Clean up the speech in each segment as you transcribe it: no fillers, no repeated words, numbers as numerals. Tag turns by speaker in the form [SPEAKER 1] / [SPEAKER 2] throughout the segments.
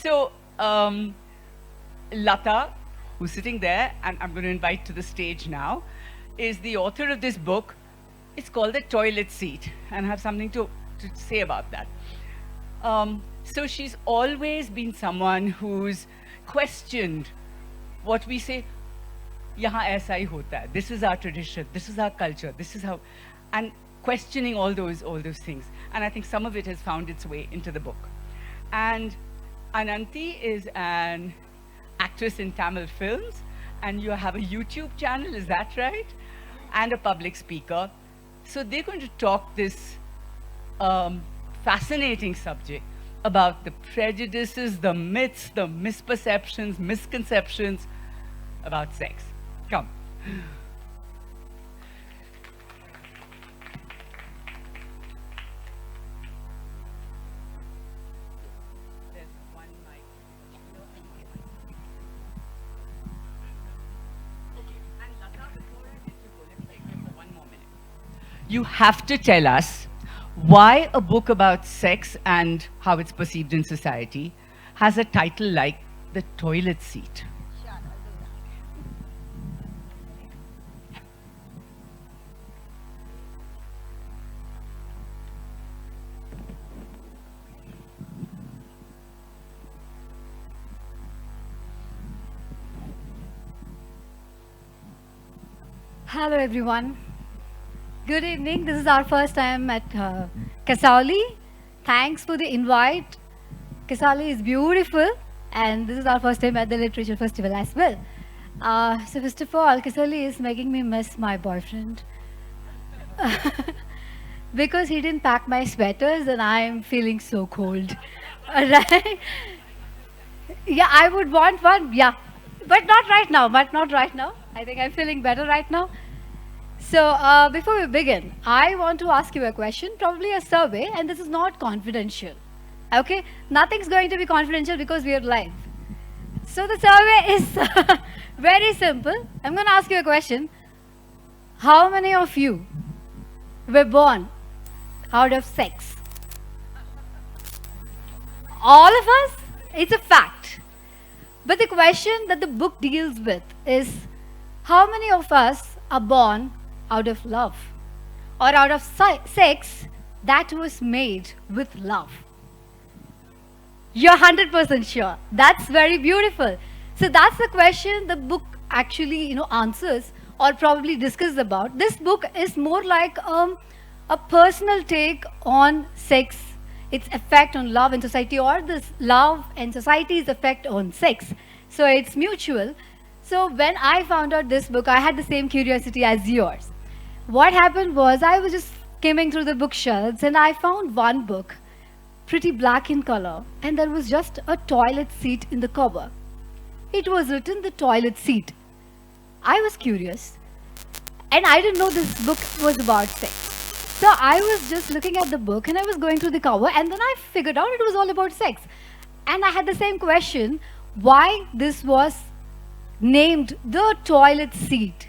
[SPEAKER 1] So, Lata, who's sitting there, and I'm going to invite to the stage now, is the author of this book. It's called The Toilet Seat, and I have something to say about that. So she's always been someone who's questioned what we say, yahan aisa hi hota hai. This is our tradition, this is our culture, this is how, and questioning all those things. And I think some of it has found its way into the book. And Ananti is an actress in Tamil films, and you have a YouTube channel, is that right? And a public speaker. So they're going to talk this fascinating subject about the prejudices, the myths, the misperceptions, misconceptions about sex. Come. You have to tell us why a book about sex and how it's perceived in society has a title like The Toilet Seat.
[SPEAKER 2] Sure, I'll do that.
[SPEAKER 3] Hello everyone. Good evening. This is our first time at Kasauli. Thanks for the invite. Kasauli is beautiful, and this is our first time at the Literature Festival as well. So first of all, Kasauli is making me miss my boyfriend. Because he didn't pack my sweaters and I'm feeling so cold. Alright? Yeah, I would want one, yeah. But not right now, I think I'm feeling better right now. So, before we begin, I want to ask you a question, probably a survey, and this is not confidential. Okay? Nothing's going to be confidential because we are live. So, the survey is very simple. I'm going to ask you a question. How many of you were born out of sex? All of us? It's a fact. But the question that the book deals with is how many of us are born out of love or out of sex that was made with love? You're 100% sure. That's very beautiful. So that's the question the book actually, answers or probably discusses about. This book is more like a personal take on sex, its effect on love and society, or this love and society's effect on sex. So it's mutual. So when I found out this book, I had the same curiosity as yours. What happened was I was just skimming through the bookshelves and I found one book, pretty black in color, and there was just a toilet seat in the cover. It was written The Toilet Seat. I was curious and I didn't know this book was about sex. So I was just looking at the book and I was going through the cover, and then I figured out it was all about sex. And I had the same question, why this was named The Toilet Seat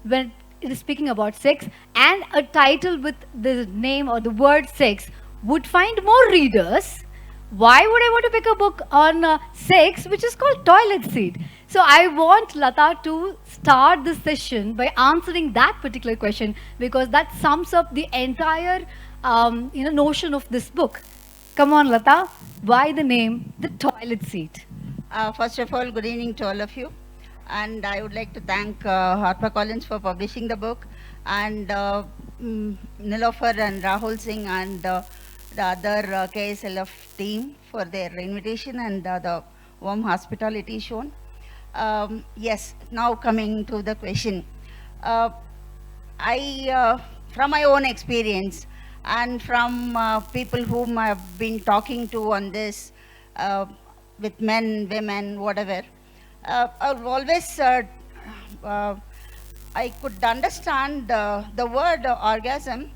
[SPEAKER 3] when it is speaking about sex, and a title with the name or the word sex would find more readers. Why would I want to pick a book on sex which is called Toilet Seat? So I want Lata to start this session by answering that particular question, because that sums up the entire notion of this book. Come on, Lata. Why the name The Toilet Seat?
[SPEAKER 2] First of all, good evening to all of you. And I would like to thank HarperCollins for publishing the book, and Nilofer and Rahul Singh and the other KSLF team for their invitation and the warm hospitality shown. Yes, now coming to the question. I, from my own experience and from people whom I've been talking to on this, with men, women, whatever, I've always, I could understand the word orgasm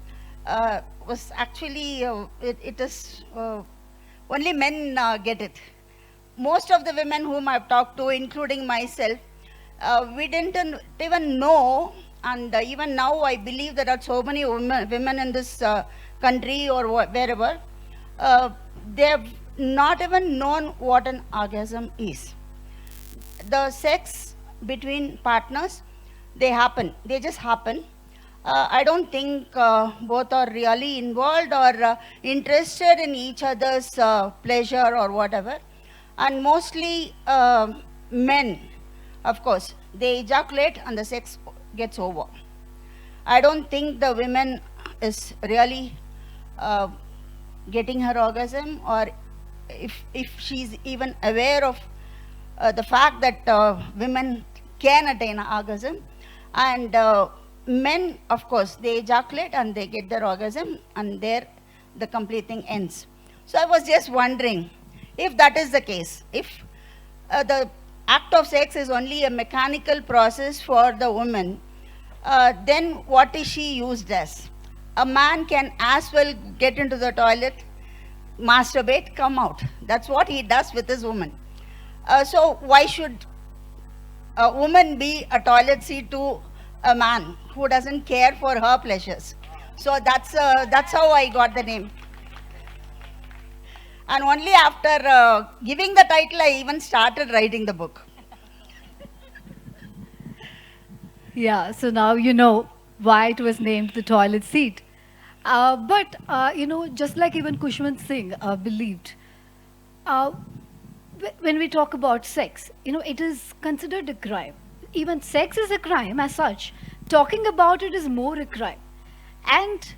[SPEAKER 2] was actually, it is, only men get it. Most of the women whom I've talked to, including myself, we didn't even know, and even now I believe there are so many women in this country or wherever, they've not even known what an orgasm is. The sex between partners, they just happen. I don't think both are really involved or interested in each other's pleasure or whatever. And mostly men, of course, they ejaculate and the sex gets over. I don't think the women is really getting her orgasm, or if she's even aware of the fact that women can attain an orgasm. And men, of course, they ejaculate and they get their orgasm, and there the complete thing ends. So I was just wondering if that is the case, if the act of sex is only a mechanical process for the woman, then what is she used as? A man can as well get into the toilet, masturbate, come out. That's what he does with his woman. So why should a woman be a toilet seat to a man who doesn't care for her pleasures? So that's how I got the name. And only after giving the title, I even started writing the book.
[SPEAKER 3] Yeah, so now you know why it was named the toilet seat. But, just like even Kushwant Singh believed, when we talk about sex, it is considered a crime. Even sex is a crime as such. Talking about it is more a crime. And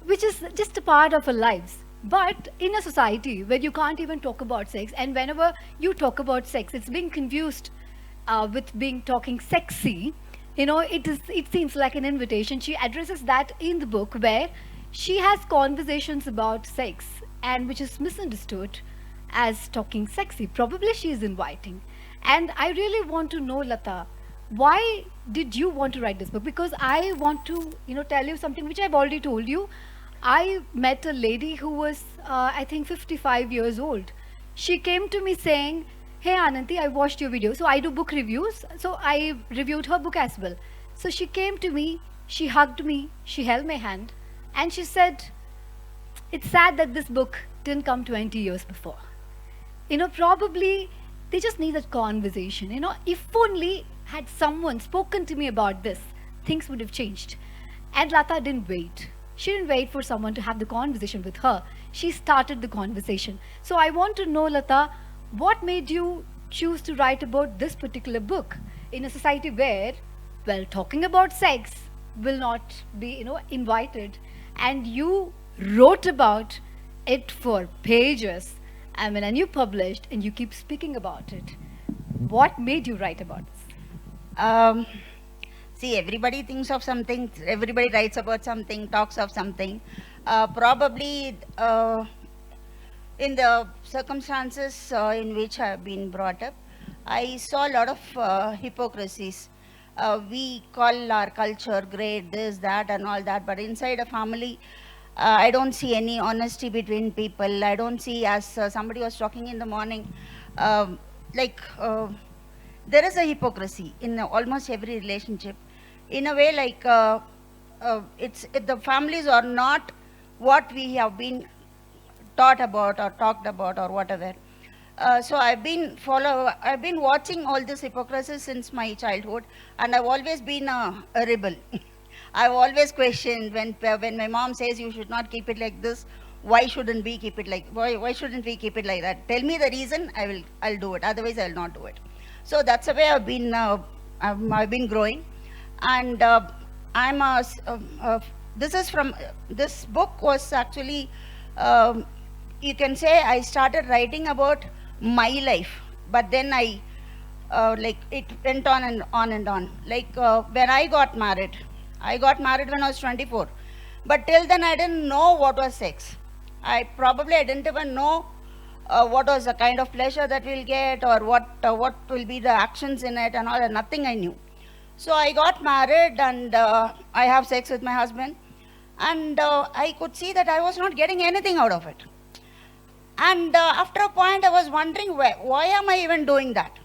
[SPEAKER 3] which is just a part of our lives. But in a society where you can't even talk about sex, and whenever you talk about sex, it's being confused with being talking sexy. It seems like an invitation. She addresses that in the book, where she has conversations about sex, and which is misunderstood as talking sexy. Probably she is inviting. And I really want to know, Lata, why did you want to write this book? Because I want to, tell you something which I've already told you. I met a lady who was, I think, 55 years old. She came to me saying, "Hey Ananti, I watched your video." So I do book reviews. So I reviewed her book as well. So she came to me, she hugged me, she held my hand, and she said, "It's sad that this book didn't come 20 years before." Probably they just need that conversation. If only had someone spoken to me about this, things would have changed. And Lata didn't wait. She didn't wait for someone to have the conversation with her. She started the conversation. So I want to know, Lata, what made you choose to write about this particular book in a society where, well, talking about sex will not be, invited, and you wrote about it for pages, and you published, and you keep speaking about it. What made you write about this?
[SPEAKER 2] See, everybody thinks of something, everybody writes about something, talks of something. Probably in the circumstances in which I have been brought up, I saw a lot of hypocrisies. We call our culture great, this, that, and all that, but inside a family, I don't see any honesty between people. I don't see, as somebody was talking in the morning, there is a hypocrisy in almost every relationship. In a way, the families are not what we have been taught about or talked about or whatever. So I've been watching all this hypocrisy since my childhood, and I've always been a rebel. I've always questioned when my mom says you should not keep it like this. Why shouldn't we keep it why shouldn't we keep it like that? Tell me the reason, I'll do it. Otherwise, I'll not do it. So that's the way I've been growing, and this book was actually, you can say, I started writing about my life, but then it went on and on and on. When I got married when I was 24, but till then I didn't know what was sex. I didn't even know what was the kind of pleasure that we'll get, or what will be the actions in it, and all that. Nothing I knew. So I got married, and I have sex with my husband, and I could see that I was not getting anything out of it. And after a point, I was wondering, why am I even doing that?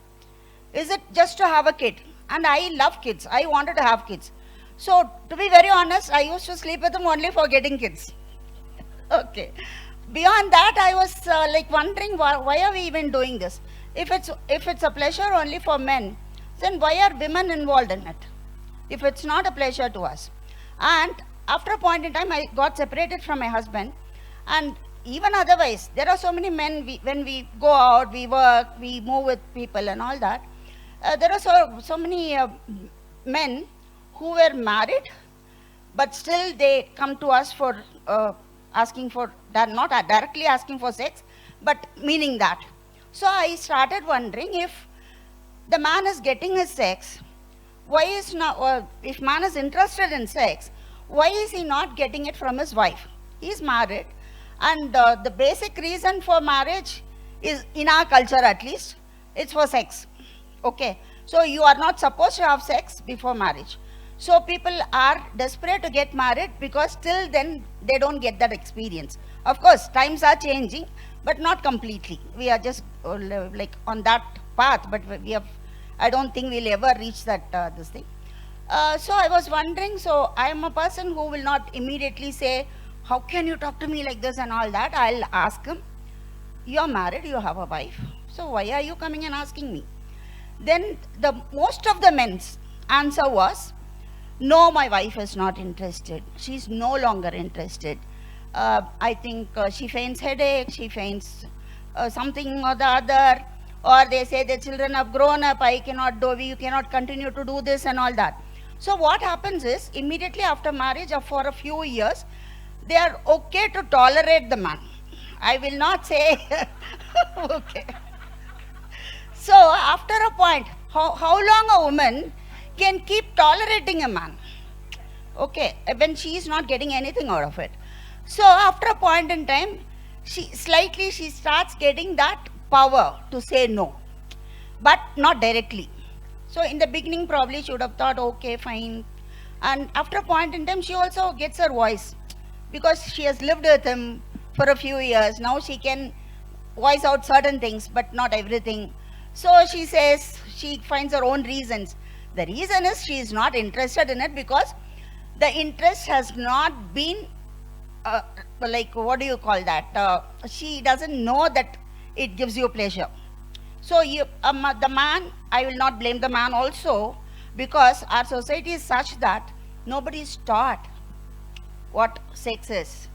[SPEAKER 2] Is it just to have a kid? And I love kids. I wanted to have kids. So to be very honest, I used to sleep with them only for getting kids. Okay. beyond that, I was like wondering why are we even doing this? If it's a pleasure only for men, then why are women involved in it? If it's not a pleasure to us. And after a point in time, I got separated from my husband. And even otherwise, there are so many men, when we go out, we work, we move with people and all that. There are so many men who were married, but still they come to us for asking for, not directly asking for sex, but meaning that. So I started wondering, if the man is getting his sex, why is not, if man is interested in sex, why is he not getting it from his wife? He is married, and the basic reason for marriage is, in our culture at least, it's for sex. Okay, so you are not supposed to have sex before marriage. So people are desperate to get married because till then they don't get that experience. Of course, times are changing, but not completely. We are just like on that path, but we have, I don't think we'll ever reach that this thing. So I was wondering, so I am a person who will not immediately say, how can you talk to me like this and all that? I'll ask him, you're married, you have a wife, so why are you coming and asking me? Then most of the men's answer was, no, my wife is not interested. She's no longer interested. I think she feigns headache, she feigns something or the other, or they say the children have grown up, I cannot do, you cannot continue to do this and all that. So what happens is, immediately after marriage or for a few years, they are okay to tolerate the man. I will not say, okay. So after a point, how long a woman can keep tolerating a man? Okay, when she is not getting anything out of it. So after a point in time, she starts getting that power to say no, but not directly. So in the beginning, probably she would have thought, okay, fine. And after a point in time, she also gets her voice, because she has lived with him for a few years. Now she can voice out certain things, but not everything. So she says, she finds her own reasons. The reason is she is not interested in it because the interest has not been, like, what do you call that? She doesn't know that it gives you pleasure. So the man, I will not blame the man also, because our society is such that nobody is taught what sex is.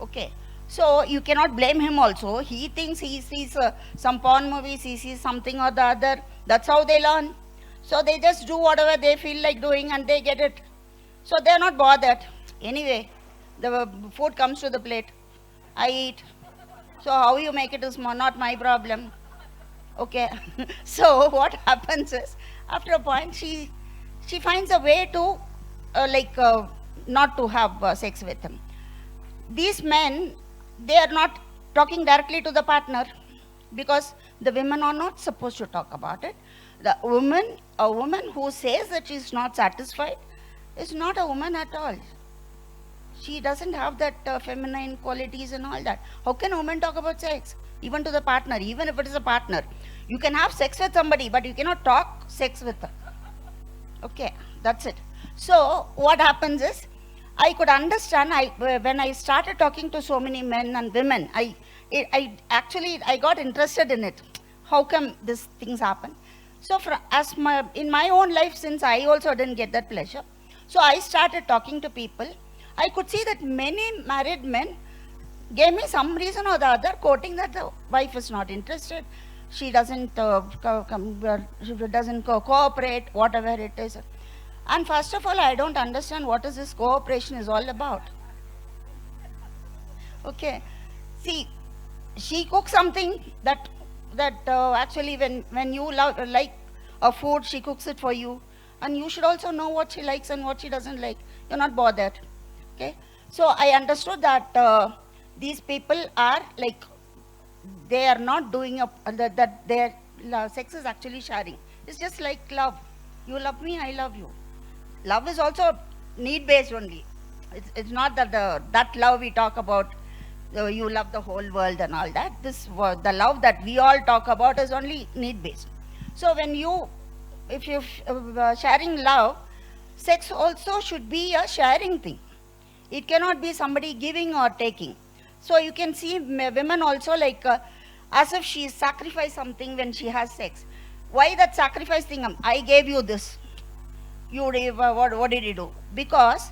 [SPEAKER 2] Okay. So you cannot blame him also. He thinks he sees some porn movies, he sees something or the other. That's how they learn. So they just do whatever they feel like doing and they get it. So they're not bothered. Anyway, the food comes to the plate. I eat. So how you make it is not my problem. Okay. So what happens is, after a point, she finds a way to not to have sex with him. These men, they are not talking directly to the partner, because the women are not supposed to talk about it. A woman who says that she is not satisfied is not a woman at all. She doesn't have that feminine qualities and all that. How can a woman talk about sex? Even to the partner, even if it is a partner. You can have sex with somebody, but you cannot talk sex with her. Okay, that's it. So what happens is, I could understand, when I started talking to so many men and women, I got interested in it. How come these things happen? So in my own life, since I also didn't get that pleasure, so I started talking to people. I could see that many married men gave me some reason or the other, quoting that the wife is not interested, she doesn't cooperate, whatever it is. And first of all, I don't understand what is this cooperation is all about. Okay, see, she cooks something that actually when you like a food, she cooks it for you, and you should also know what she likes and what she doesn't like. You're not bothered. Okay, so I understood that these people are like, they are not doing that their sex is actually sharing. It's just like love. You love me, I love you. Love is also need-based only. It's not that that love we talk about, you love the whole world and all that. The love that we all talk about is only need-based. So if you're sharing love, sex also should be a sharing thing. It cannot be somebody giving or taking. So you can see women also like as if she sacrificed something when she has sex. Why that sacrifice thing? I gave you this. What did you do? Because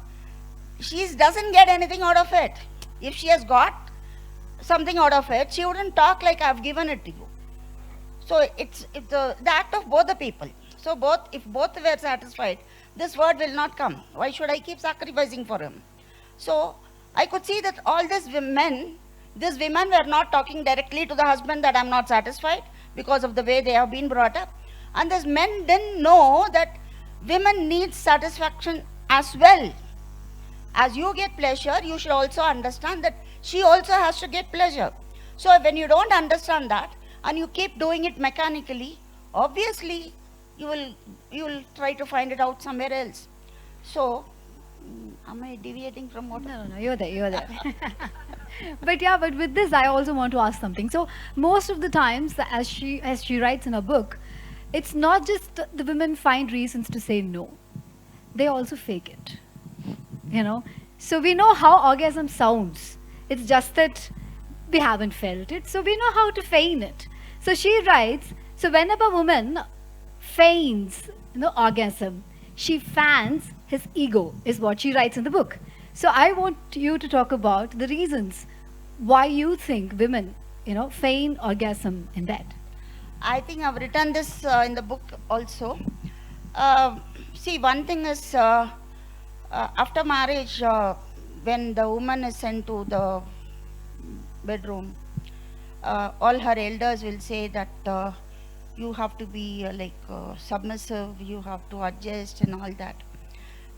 [SPEAKER 2] she doesn't get anything out of it. If she has got something out of it, she wouldn't talk like I've given it to you. So it's the act of both the people. So if both were satisfied, this word will not come. Why should I keep sacrificing for him? So I could see that all these women were not talking directly to the husband that I'm not satisfied because of the way they have been brought up. And these men didn't know that women need satisfaction as well. As you get pleasure, you should also understand that she also has to get pleasure. So when you don't understand that and you keep doing it mechanically, obviously you will try to find it out somewhere else. So am I deviating from what?
[SPEAKER 3] No, you're there. But yeah, but with this, I also want to ask something. So most of the times, as she writes in her book, it's not just the women find reasons to say no; they also fake it. You know, so we know how orgasm sounds. It's just that we haven't felt it, so we know how to feign it. So she writes. So whenever a woman feigns, orgasm, she fans his ego, is what she writes in the book. So I want you to talk about the reasons why you think women, feign orgasm in bed.
[SPEAKER 2] I think I've written this in the book also. See, one thing is after marriage, when the woman is sent to the bedroom, all her elders will say that you have to be submissive, you have to adjust and all that.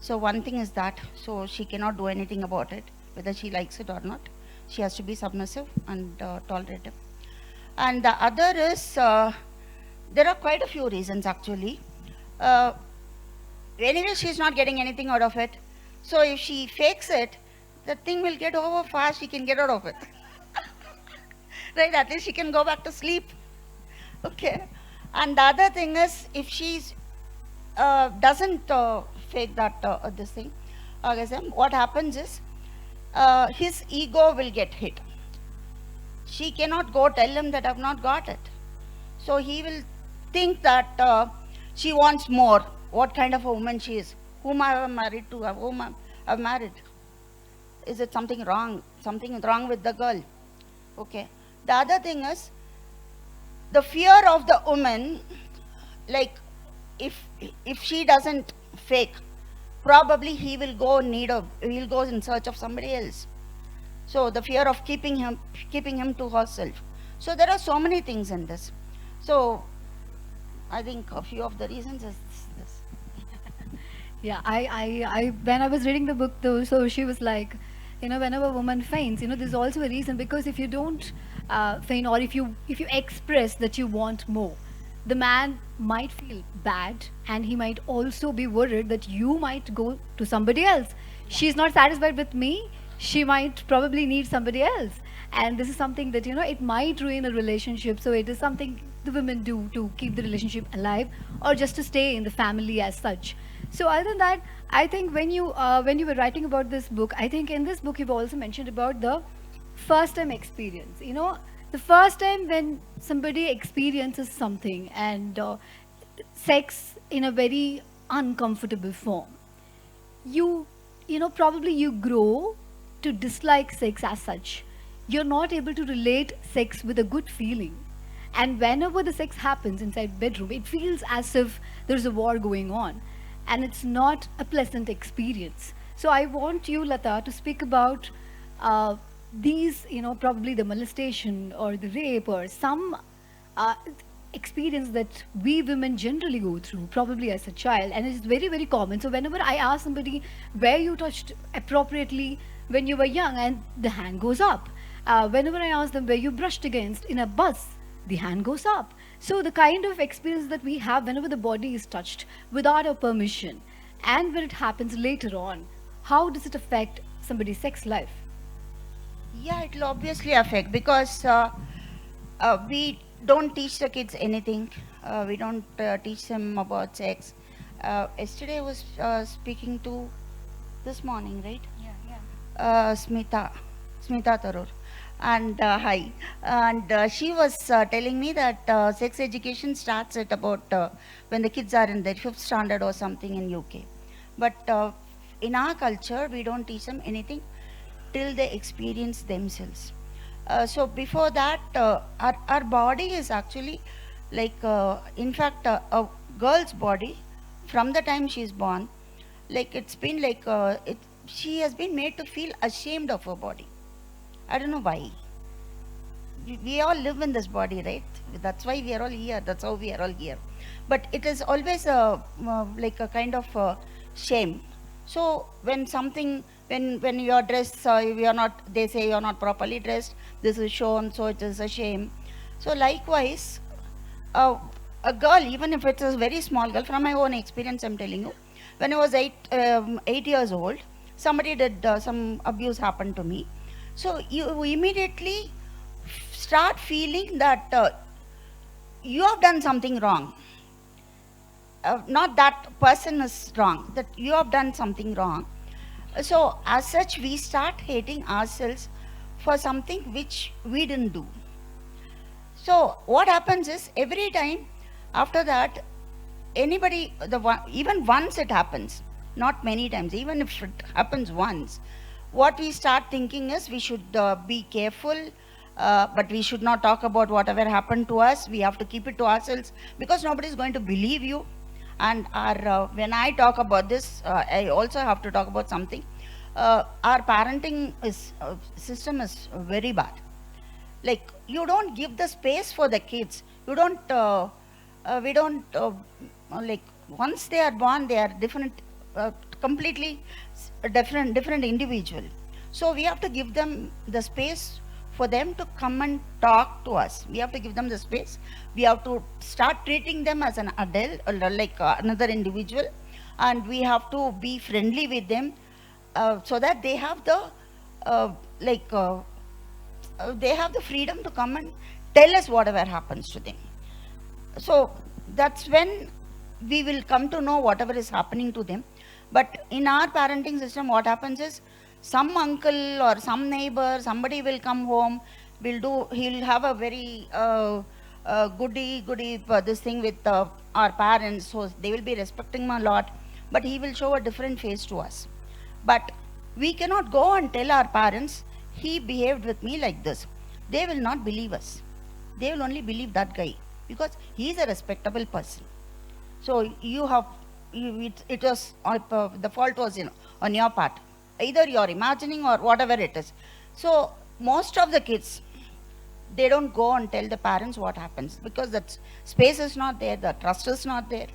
[SPEAKER 2] So one thing is that, so she cannot do anything about it, whether she likes it or not. She has to be submissive and tolerate it. And the other is, there are quite a few reasons actually. Anyway, she's not getting anything out of it. So if she fakes it, the thing will get over fast, she can get out of it. Right, at least she can go back to sleep. Okay. And the other thing is, if she doesn't fake that this thing, orgasm, what happens is his ego will get hit. She cannot go tell him that I've not got it. So he will think that she wants more. What kind of a woman she is? Whom I have married to? Whom I have married? Is it something wrong? Something wrong with the girl? Okay. The other thing is the fear of the woman. Like if she doesn't fake, probably he will go in search of somebody else. So the fear of keeping him to herself. So there are so many things in this. So I think a few of the reasons is this.
[SPEAKER 3] Yeah, I when I was reading the book though, so she was like, whenever a woman faints, there's also a reason, because if you don't faint, or if you express that you want more, the man might feel bad, and he might also be worried that you might go to somebody else. She's not satisfied with me, she might probably need somebody else. And this is something that, it might ruin a relationship. So it is something the women do to keep the relationship alive, or just to stay in the family as such. So other than that, I think when you were writing about this book, I think in this book you've also mentioned about the first time experience. The first time when somebody experiences something, and sex in a very uncomfortable form, probably you grow to dislike sex as such. You're not able to relate sex with a good feeling. And whenever the sex happens inside bedroom, it feels as if there's a war going on, and it's not a pleasant experience. So I want you, Lata, to speak about these, probably the molestation or the rape or some experience that we women generally go through, probably as a child, and it's very, very common. So whenever I ask somebody where you touched appropriately when you were young, and the hand goes up. Whenever I ask them where you brushed against in a bus, the hand goes up. So the kind of experience that we have whenever the body is touched without our permission, and when it happens later on, how does it affect somebody's sex life?
[SPEAKER 2] Yeah, it will obviously affect, because we don't teach the kids anything. We don't teach them about sex. Yesterday I was speaking to, this morning, right?
[SPEAKER 3] Yeah.
[SPEAKER 2] Smita Tharoor. And hi. And she was telling me that sex education starts at about when the kids are in their fifth standard or something in UK. But in our culture, we don't teach them anything till they experience themselves. So before that, our body is actually like, in fact, a girl's body from the time she's born, like it's been like, she has been made to feel ashamed of her body. I don't know why. We all live in this body, right? That's why we are all here. That's how we are all here. But it is always like a kind of shame. So when something, when you are dressed, you are not, they say you are not properly dressed, this is shown, so it is a shame. So likewise, a girl, even if it's a very small girl, from my own experience, I'm telling you, when I was 8 years old, somebody did some abuse happened to me. So you immediately start feeling that you have done something wrong. Not that person is wrong, that you have done something wrong. So as such, we start hating ourselves for something which we didn't do. So what happens is, every time after that, anybody, even once it happens, not many times, even if it happens once, what we start thinking is we should be careful, but we should not talk about whatever happened to us. We have to keep it to ourselves because nobody is going to believe you. And when I talk about this, I also have to talk about something. Our parenting system is very bad. Like, you don't give the space for the kids. You don't, we don't, like, once they are born, they are different, completely different individual. So we have to give them the space for them to come and talk to us. We have to give them the space. We have to start treating them as an adult, like another individual, and we have to be friendly with them, so that they have the they have the freedom to come and tell us whatever happens to them. So that's when we will come to know whatever is happening to them. But in our parenting system, what happens is, some uncle or some neighbor, somebody will come home, he'll have a very goody this thing with our parents, so they will be respecting him a lot, but he will show a different face to us. But we cannot go and tell our parents, he behaved with me like this. They will not believe us. They will only believe that guy because he is a respectable person. So you have, it was, the fault was on your part. Either you are imagining or whatever it is. So most of the kids, they don't go and tell the parents what happens because that space is not there, the trust is not there.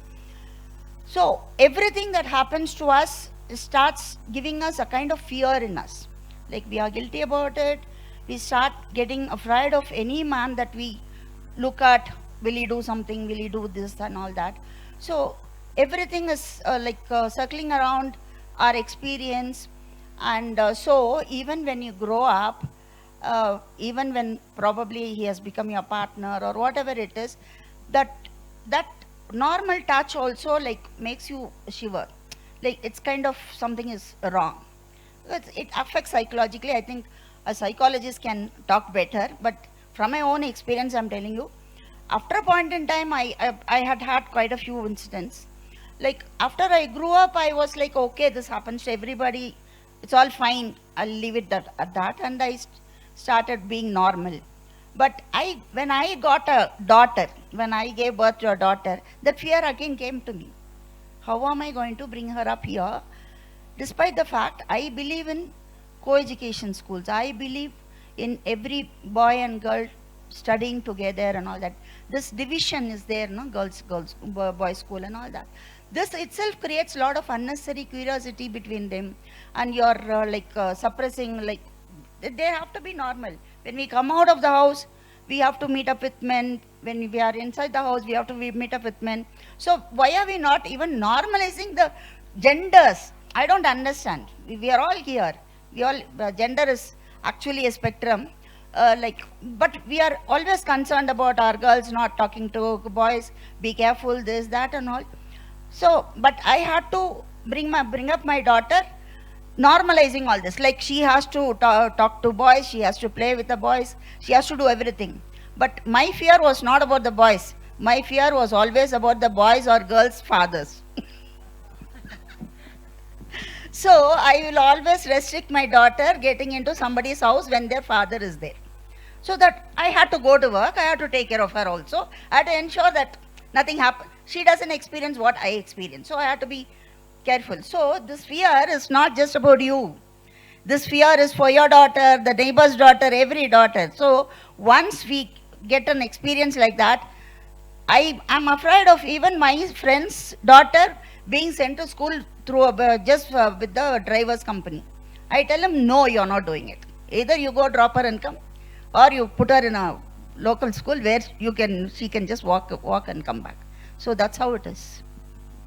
[SPEAKER 2] So everything that happens to us starts giving us a kind of fear in us. Like, we are guilty about it. We start getting afraid of any man that we look at. Will he do something? Will he do this and all that? So everything is circling around our experience. And so even when you grow up, even when probably he has become your partner or whatever it is, that normal touch also like makes you shiver. Like, it's kind of something is wrong. It affects psychologically. I think a psychologist can talk better, but from my own experience, I'm telling you, after a point in time, I had quite a few incidents. Like, after I grew up, I was like, okay, this happens to everybody. It's all fine. I'll leave it at that. And I started being normal. But when I got a daughter, when I gave birth to a daughter, that fear again came to me. How am I going to bring her up here? Despite the fact I believe in co-education schools. I believe in every boy and girl studying together and all that. This division is there, no? Girls, boys school and all that. This itself creates a lot of unnecessary curiosity between them, and you're suppressing, like, they have to be normal. When we come out of the house, we have to meet up with men. When we are inside the house, we have to meet up with men. So why are we not even normalizing the genders? I don't understand. We are all here. Gender is actually a spectrum. But we are always concerned about our girls not talking to boys, be careful, this, that and all. So, but I had to bring up my daughter normalizing all this. Like she has to talk to boys, she has to play with the boys, she has to do everything. But my fear was not about the boys. My fear was always about the boys or girls' fathers. So I will always restrict my daughter getting into somebody's house when their father is there. So that I had to go to work, I had to take care of her also. I had to ensure that nothing happened. She doesn't experience what I experienced. So I had to be careful. So this fear is not just about you. This fear is for your daughter, the neighbor's daughter, every daughter. So once we get an experience like that, I am afraid of even my friend's daughter being sent to school through with the driver's company. I tell him, no, you're not doing it. Either you go drop her and come, or you put her in a local school where she can just walk and come back. So that's how it is.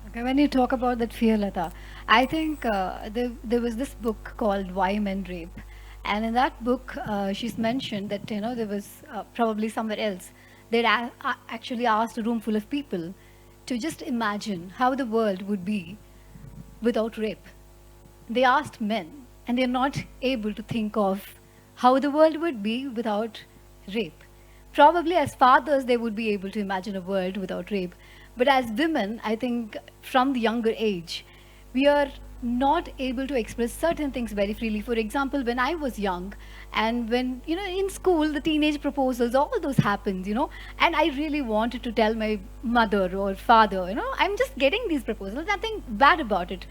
[SPEAKER 3] Okay, when you talk about that fear, Lata, I think there was this book called Why Men Rape. And in that book, she's mentioned that, there was probably somewhere else, they'd actually asked a room full of people to just imagine how the world would be without rape. They asked men, and they're not able to think of how the world would be without rape. Probably as fathers, they would be able to imagine a world without rape. But as women, I think from the younger age, we are not able to express certain things very freely. For example, when I was young, and when, in school, the teenage proposals, all those happened, and I really wanted to tell my mother or father, I'm just getting these proposals, nothing bad about it.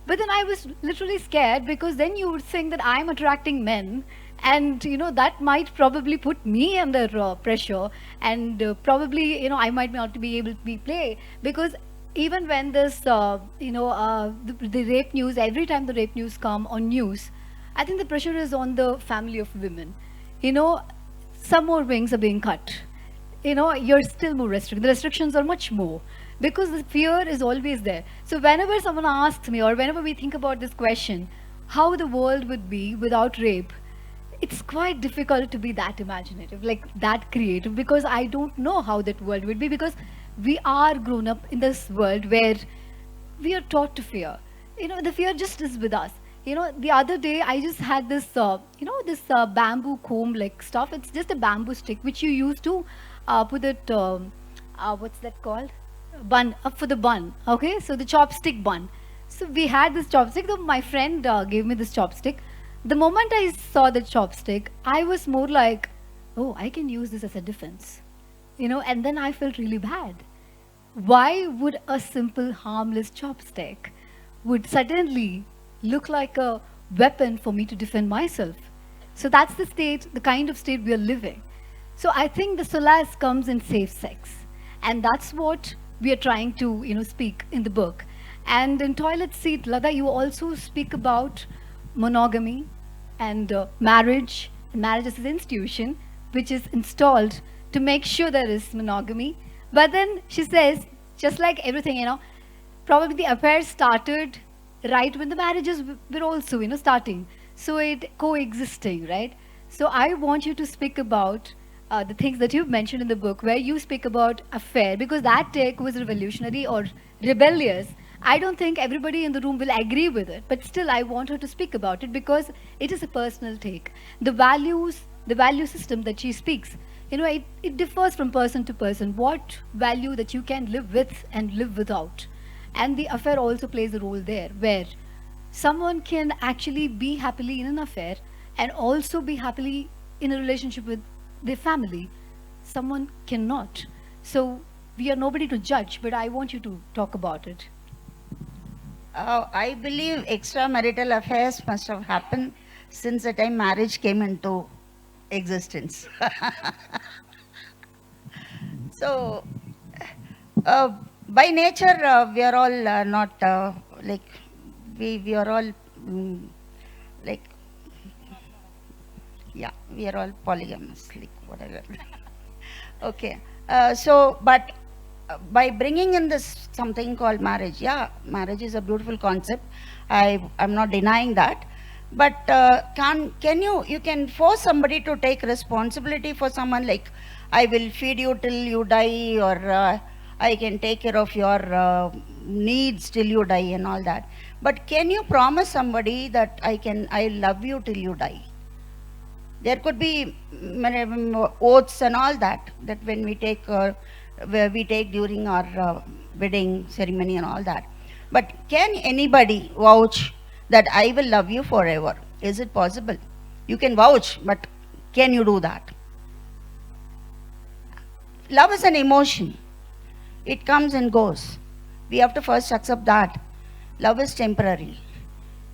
[SPEAKER 3] But then I was literally scared, because then you would think that I'm attracting men, and that might probably put me under pressure, and probably I might not be able to play, because even when this the rape news, every time the rape news come on news, I think the pressure is on the family of women. Some more wings are being cut. You're still more restricted. The restrictions are much more, because the fear is always there. So whenever someone asks me, or whenever we think about this question, how the world would be without rape, it's quite difficult to be that imaginative, like that creative, because I don't know how that world would be, because we are grown up in this world where we are taught to fear. The fear just is with us. The other day I just had this, bamboo comb like stuff. It's just a bamboo stick which you use to put it, what's that called? Bun, up for the bun. Okay, so the chopstick bun. So we had this chopstick. My friend gave me this chopstick. The moment I saw the chopstick, I was more like, oh, I can use this as a defense. And then I felt really bad. Why would a simple, harmless chopstick would suddenly look like a weapon for me to defend myself? So that's the kind of state we are living. So I think the solace comes in safe sex. And that's what we are trying to, speak in the book. And in Toilet Seat, Lada, you also speak about monogamy and marriage as an institution which is installed to make sure there is monogamy. But then she says, just like everything, probably the affair started right when the marriages were also, starting. So it coexisting, right? So I want you to speak about the things that you've mentioned in the book, where you speak about affair, because that take was revolutionary or rebellious. I don't think everybody in the room will agree with it, but still I want her to speak about it, because it is a personal take. The value system that she speaks, it differs from person to person, what value that you can live with and live without. And the affair also plays a role there, where someone can actually be happily in an affair and also be happily in a relationship with their family. Someone cannot. So we are nobody to judge, but I want you to talk about it.
[SPEAKER 2] I believe extramarital affairs must have happened since the time marriage came into existence. So, by nature, we are all not like, we are all like, yeah, we are all polygamous, like whatever. Okay, but by bringing in this something called marriage, yeah, marriage is a beautiful concept. I'm not denying that. But can you can force somebody to take responsibility for someone, like, I will feed you till you die, or I can take care of your needs till you die and all that. But can you promise somebody that I love you till you die? There could be oaths and all that when we take where we take during our wedding ceremony and all that. But can anybody vouch that I will love you forever? Is it possible? You can vouch, but can you do that? Love is an emotion. It comes and goes. We have to first accept that. Love is temporary.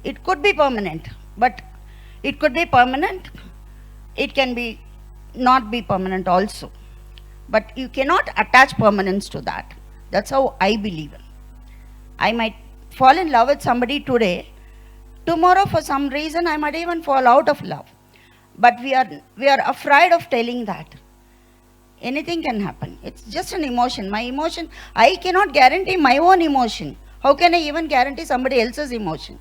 [SPEAKER 2] It could be permanent, but it could be permanent. It can be not be permanent also. But you cannot attach permanence to that. That's how I believe. I might fall in love with somebody today. Tomorrow, for some reason, I might even fall out of love. But we are afraid of telling that. Anything can happen. It's just an emotion. My emotion, I cannot guarantee my own emotion. How can I even guarantee somebody else's emotion?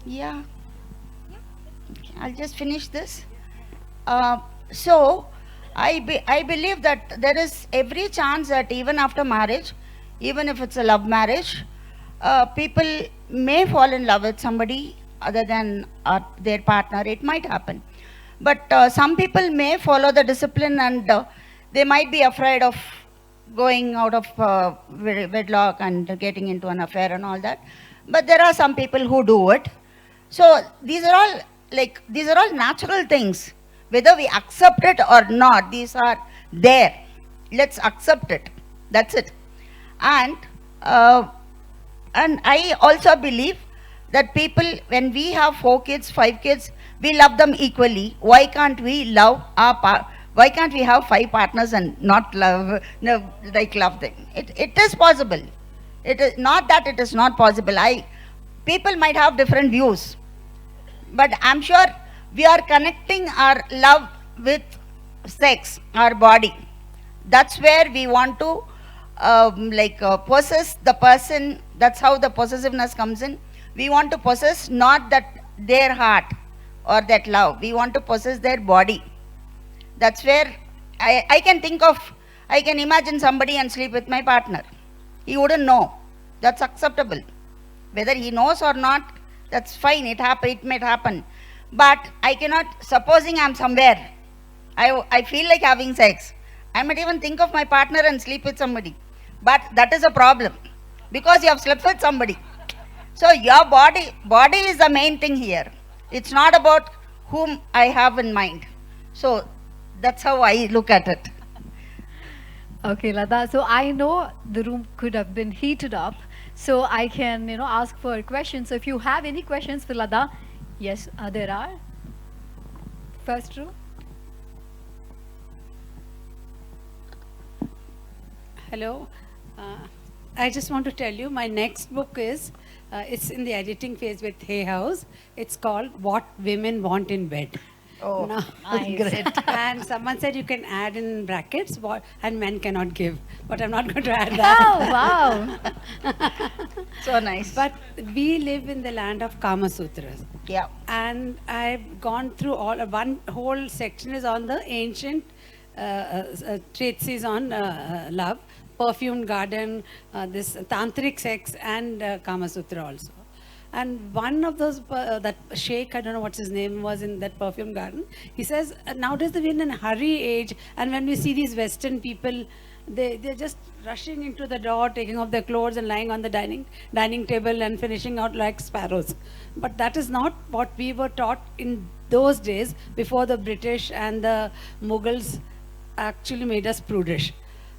[SPEAKER 2] Yeah. Okay, I'll just finish this. So, I believe that there is every chance that even after marriage, even if it's a love marriage, people may fall in love with somebody other than their partner. It might happen. But some people may follow the discipline and they might be afraid of going out of wedlock and getting into an affair and all that. But there are some people who do it. So these are all natural things. Whether we accept it or not, these are there. Let's accept it. That's it. And I also believe that people, when we have 4 kids, 5 kids, we love them equally. Why can't we love why can't we have 5 partners and not love them? It is possible. It is not that it is not possible. People might have different views, but I'm sure we are connecting our love with sex, our body. That's where we want to possess the person. That's how the possessiveness comes in. We want to possess not their heart or that love. We want to possess their body. That's where I can imagine somebody and sleep with my partner. He wouldn't know. That's acceptable. Whether he knows or not, that's fine. It might happen. But I cannot, supposing I'm somewhere, I feel like having sex. I might even think of my partner and sleep with somebody. But that is a problem, because you have slept with somebody. So your body is the main thing here. It's not about whom I have in mind. So that's how I look at it.
[SPEAKER 3] Okay, Lata. So I know the room could have been heated up, so I can, ask for questions. So if you have any questions for Lata, yes, there are. First row.
[SPEAKER 4] Hello. I just want to tell you, my next book is, it's in the editing phase with Hay House. It's called What Women Want in Bed.
[SPEAKER 2] Oh,
[SPEAKER 4] Now,
[SPEAKER 2] great.
[SPEAKER 4] and someone said you can add in brackets what and men cannot give, but I'm not going to add that.
[SPEAKER 3] Oh, wow.
[SPEAKER 2] So nice.
[SPEAKER 4] But we live in the land of Kama Sutras.
[SPEAKER 2] Yeah.
[SPEAKER 4] And I've gone through one whole section is on the ancient treatises on love, perfumed garden, this tantric sex, and Kama Sutra also. And one of those, that sheikh, I don't know what his name was in that perfume garden, he says, nowadays we're in a hurry age, and when we see these Western people, they're just rushing into the door, taking off their clothes and lying on the dining table and finishing out like sparrows. But that is not what we were taught in those days, before the British and the Mughals actually made us prudish.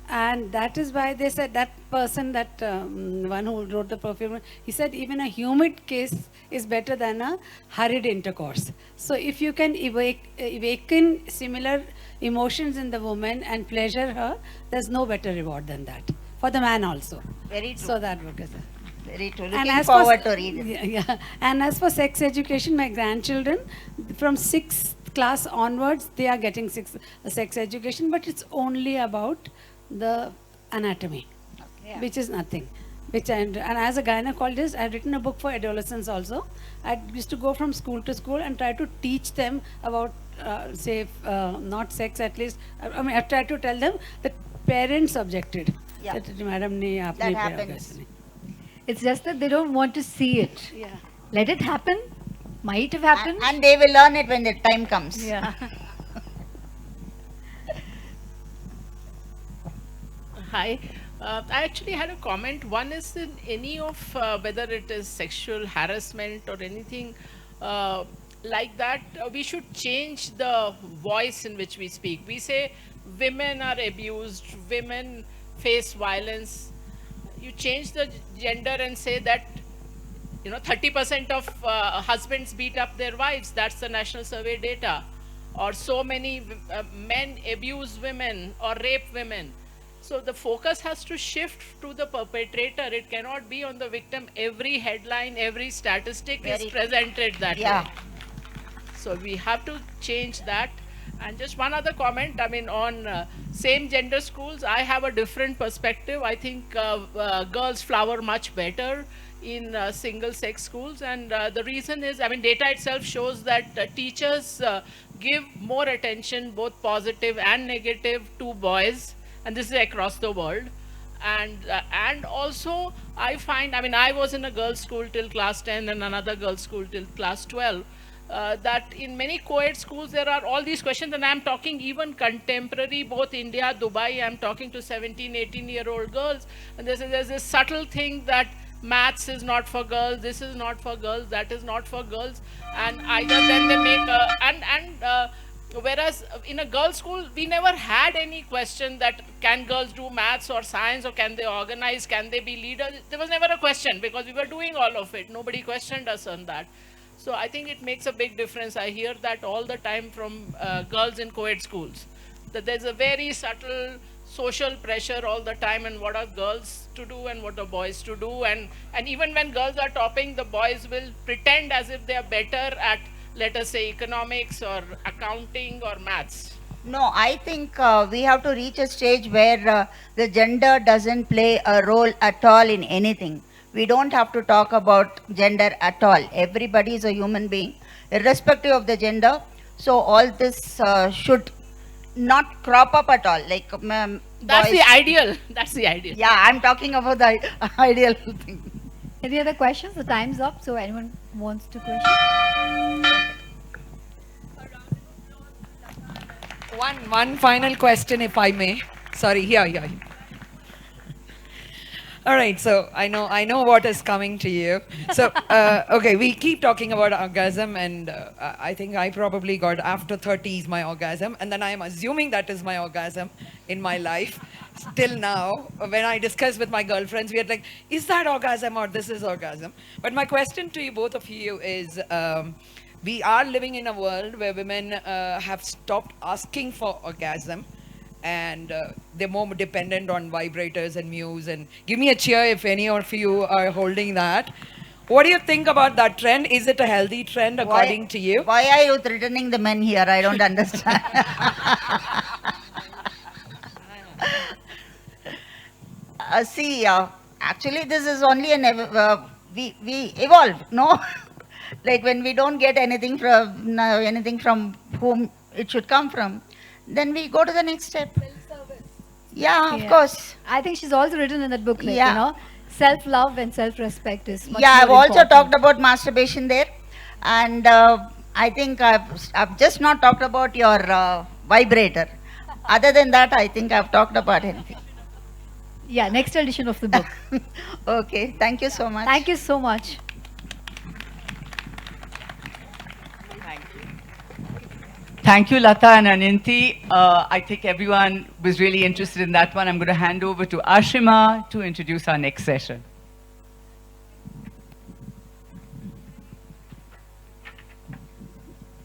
[SPEAKER 4] And that is why they said, that person, that one who wrote the perfume, he said even a humid kiss is better than a hurried intercourse. So if you can awaken similar emotions in the woman and pleasure her, there's no better reward than that. For the man also.
[SPEAKER 2] Very true.
[SPEAKER 4] So that book is
[SPEAKER 2] Very true.
[SPEAKER 4] And
[SPEAKER 2] Looking
[SPEAKER 4] as
[SPEAKER 2] forward
[SPEAKER 4] for,
[SPEAKER 2] to read it.
[SPEAKER 4] yeah. And as for sex education, my grandchildren, from 6th class onwards, they are getting sex education, but it's only about the anatomy,
[SPEAKER 2] Yeah.
[SPEAKER 4] which is nothing. which and as a gynecologist, I've written a book for adolescents also. I used to go from school to school and try to teach them about, say, not sex at least. I mean, I tried to tell them that parents objected.
[SPEAKER 2] Yeah.
[SPEAKER 4] That madam ne aapne
[SPEAKER 2] That
[SPEAKER 4] pe
[SPEAKER 2] happens.
[SPEAKER 4] aapne."
[SPEAKER 3] It's just that they don't want to see it.
[SPEAKER 4] Yeah.
[SPEAKER 3] Let it happen. Might have happened.
[SPEAKER 2] And they will learn it when the time comes.
[SPEAKER 3] Yeah.
[SPEAKER 5] Hi. I actually had a comment. One is in any of whether it is sexual harassment or anything like that, we should change the voice in which we speak. We say women are abused, women face violence. You change the gender and say that 30% of husbands beat up their wives. That's the national survey data. Or so many men abuse women or rape women. So the focus has to shift to the perpetrator. It cannot be on the victim. Every headline, every statistic is
[SPEAKER 2] Very-
[SPEAKER 5] presented that
[SPEAKER 2] Yeah.
[SPEAKER 5] way. So we have to change that. And just one other comment, I mean, on same gender schools, I have a different perspective. I think girls flower much better in single sex schools. And the reason is, I mean, data itself shows that teachers give more attention, both positive and negative, to boys. And this is across the world. And also I find, I mean, I was in a girls' school till class 10 and another girls' school till class 12. That in many co-ed schools there are all these questions, and I'm talking even contemporary, both India, Dubai. I'm talking to 17, 18-year-old girls, and there's this subtle thing that maths is not for girls, this is not for girls, that is not for girls, and either then they make a whereas in a girls' school, we never had any question that can girls do maths or science, or can they organize, can they be leaders? There was never a question because we were doing all of it. Nobody questioned us on that. So I think it makes a big difference. I hear that all the time from girls in co-ed schools, that there's a very subtle social pressure all the time, and what are girls to do and what are boys to do. And even when girls are topping, the boys will pretend as if they are better at, let us say, economics or accounting or maths.
[SPEAKER 2] No, I think we have to reach a stage where the gender doesn't play a role at all in anything. We don't have to talk about gender at all. Everybody is a human being, irrespective of the gender. So all this should not crop up at all. Like
[SPEAKER 5] That's
[SPEAKER 2] boys-
[SPEAKER 5] the ideal. That's the ideal.
[SPEAKER 2] Yeah, I'm talking about the ideal thing.
[SPEAKER 3] Any other questions? The time's up. So anyone wants to question?
[SPEAKER 6] One final question, if I may. Sorry, here. All right, so I know what is coming to you. So, okay, we keep talking about orgasm, and I think I probably got after 30 is my orgasm, and then I am assuming that is my orgasm in my life. Till now, when I discuss with my girlfriends, we are like, is that orgasm or this is orgasm? But my question to you, both of you, is we are living in a world where women have stopped asking for orgasm, and they're more dependent on vibrators and Muse. And give me a cheer if any of you are holding that. What do you think about that trend? Is it a healthy trend according to you?
[SPEAKER 2] Why are you threatening the men here? I don't understand. See, actually, this is only an we evolve, no? Like when we don't get anything from whom it should come from, then we go to the next step. Yeah, of
[SPEAKER 3] Yeah.
[SPEAKER 2] course.
[SPEAKER 3] I think she's also written in that book, like,
[SPEAKER 2] Yeah.
[SPEAKER 3] self-love and self-respect is much
[SPEAKER 2] Yeah, I've
[SPEAKER 3] more
[SPEAKER 2] also
[SPEAKER 3] important.
[SPEAKER 2] talked about masturbation there, and I think I've just not talked about your vibrator. Other than that, I think I've talked about anything.
[SPEAKER 3] Yeah, next edition of the book.
[SPEAKER 2] Okay, thank you so much.
[SPEAKER 3] Thank you so much.
[SPEAKER 1] Thank you, Lata and Ananthi. I think everyone was really interested in that one. I'm going to hand over to Ashima to introduce our next session.